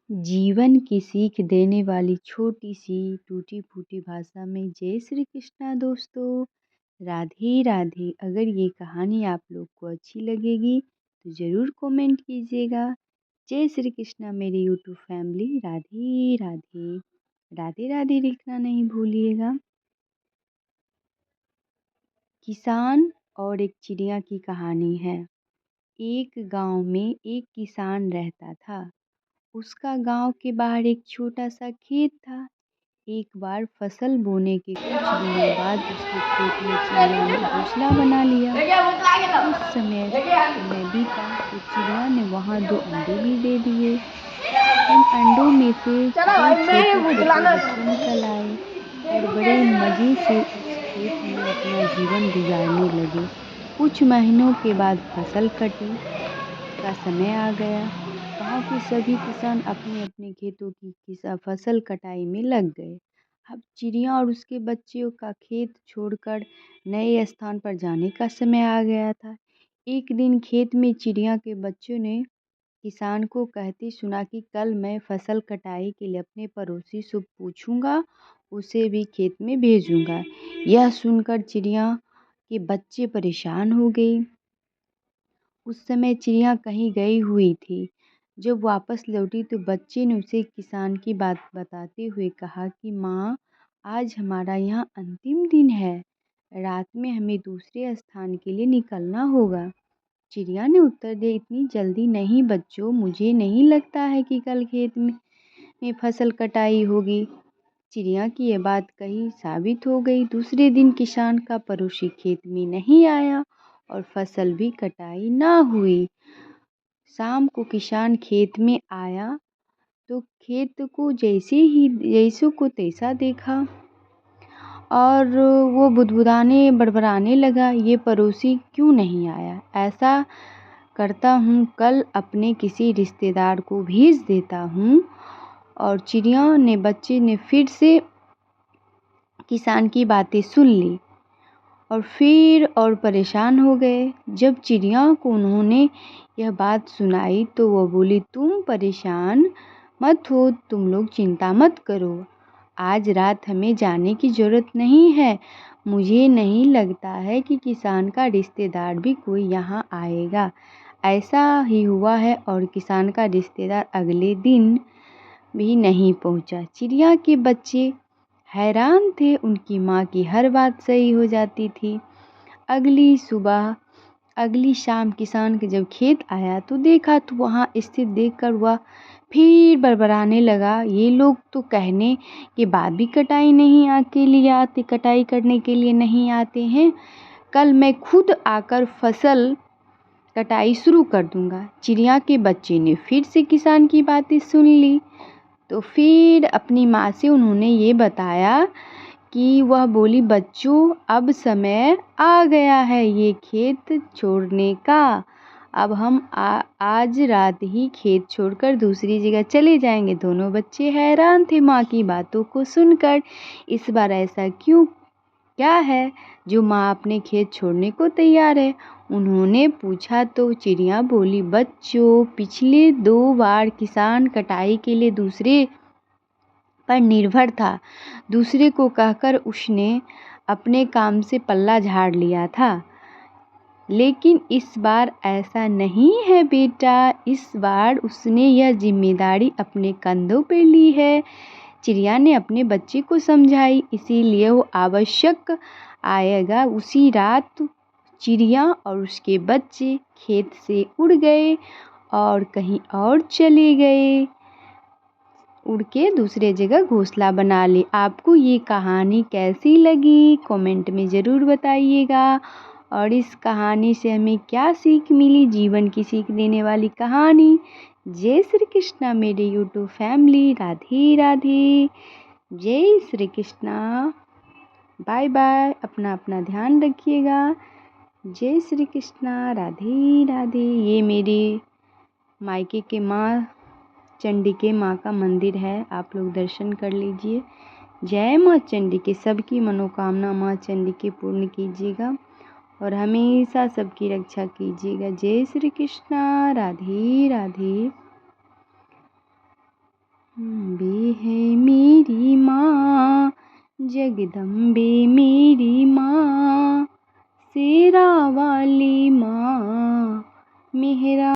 जीवन की सीख देने वाली छोटी सी टूटी फूटी भाषा में जय श्री कृष्णा दोस्तों। राधे राधे। अगर ये कहानी आप लोग को अच्छी लगेगी तो ज़रूर कमेंट कीजिएगा। जय श्री कृष्णा मेरी यूट्यूब फैमिली। राधे राधे। राधे राधे लिखना नहीं भूलिएगा। किसान और एक चिड़िया की कहानी है। एक गांव में एक किसान रहता था। उसका गांव के बाहर एक छोटा सा खेत था। एक बार फसल बोने के कुछ दिनों बाद उसके खेत में चिड़िया ने घोंसला बना लिया। कुछ समय बीता तो चिड़िया ने वहां 2 अंडे भी दे दिए। उन अंडों में से 2 छोटे-छोटे बच्चे निकल आए और बड़े मज़े से उस खेत में अपना जीवन गुजारने लगे। कुछ महीनों के बाद फसल कटी का समय आ गया। गांव के सभी किसान अपने-अपने खेतों की फसल कटाई में लग गए। अब चिड़िया और उसके बच्चों का खेत छोड़कर नए स्थान पर जाने का समय आ गया था। एक दिन खेत में चिड़िया के बच्चों ने किसान को कहते सुना कि कल मैं फसल कटाई के लिए अपने पड़ोसी से पूछूंगा, उसे भी खेत में भेजूंगा। यह सुनकर चिड़िया के बच्चे परेशान हो गए। उस समय चिड़िया कहीं गई हुई थी। जब वापस लौटी तो बच्चे ने उसे किसान की बात बताते हुए कहा कि माँ, आज हमारा यहाँ अंतिम दिन है। रात में हमें दूसरे स्थान के लिए निकलना होगा। चिड़िया ने उत्तर दिया, इतनी जल्दी नहीं बच्चों, मुझे नहीं लगता है कि कल खेत में फसल कटाई होगी। चिड़िया की यह बात कही साबित हो गई। दूसरे दिन किसान का पड़ोसी खेत में नहीं आया और फसल भी कटाई ना हुई। शाम को किसान खेत में आया तो खेत को जैसों को तैसा देखा और वो बुदबुदाने बड़बड़ाने लगा, ये पड़ोसी क्यों नहीं आया? ऐसा करता हूँ, कल अपने किसी रिश्तेदार को भेज देता हूँ। और चिड़िया ने बच्चे ने फिर से किसान की बातें सुन ली और फिर और परेशान हो गए। जब चिड़िया को उन्होंने यह बात सुनाई तो वो बोली, तुम परेशान मत हो, तुम लोग चिंता मत करो। आज रात हमें जाने की ज़रूरत नहीं है। मुझे नहीं लगता है कि किसान का रिश्तेदार भी कोई यहाँ आएगा। ऐसा ही हुआ है और किसान का रिश्तेदार अगले दिन भी नहीं पहुँचा। चिड़िया के बच्चे हैरान थे, उनकी माँ की हर बात सही हो जाती थी। अगली शाम किसान के जब खेत आया तो देखा तो वहाँ स्थित देखकर वह फिर बड़बड़ाने लगा, ये लोग तो कहने के बाद भी कटाई करने के लिए नहीं आते हैं। कल मैं खुद आकर फसल कटाई शुरू कर दूंगा। चिड़िया के बच्चे ने फिर से किसान की बातें सुन ली तो फिर अपनी माँ से उन्होंने ये बताया कि वह बोली, बच्चों अब समय आ गया है ये खेत छोड़ने का। अब हम आज रात ही खेत छोड़कर दूसरी जगह चले जाएंगे। दोनों बच्चे हैरान थे माँ की बातों को सुनकर। इस बार ऐसा क्या है जो माँ अपने खेत छोड़ने को तैयार है? उन्होंने पूछा तो चिड़िया बोली, बच्चों पिछले 2 बार किसान कटाई के लिए दूसरे पर निर्भर था। दूसरे को कहकर उसने अपने काम से पल्ला झाड़ लिया था। लेकिन इस बार ऐसा नहीं है बेटा, इस बार उसने यह जिम्मेदारी अपने कंधों पर ली है। चिड़िया ने अपने बच्चे को समझाई, इसीलिए वो आवश्यक आएगा। उसी रात चिड़िया और उसके बच्चे खेत से उड़ गए और कहीं और चले गए। उड़ के दूसरे जगह घोंसला बना ले। आपको ये कहानी कैसी लगी कमेंट में ज़रूर बताइएगा। और इस कहानी से हमें क्या सीख मिली, जीवन की सीख देने वाली कहानी। जय श्री कृष्णा मेरे यूट्यूब फैमिली। राधे राधे। जय श्री कृष्णा। Bye bye. अपना अपना ध्यान रखिएगा। जय श्री कृष्णा। राधे राधे। ये मेरे मायके के माँ चंडी के माँ का मंदिर है, आप लोग दर्शन कर लीजिए। जय माँ चंडी के सबकी मनोकामना माँ चंडी के पूर्ण कीजिएगा और हमेशा सबकी रक्षा कीजिएगा। जय श्री कृष्णा। राधे राधे। जगदम्बे मेरी माँ, शेरा वाली माँ, मेहरा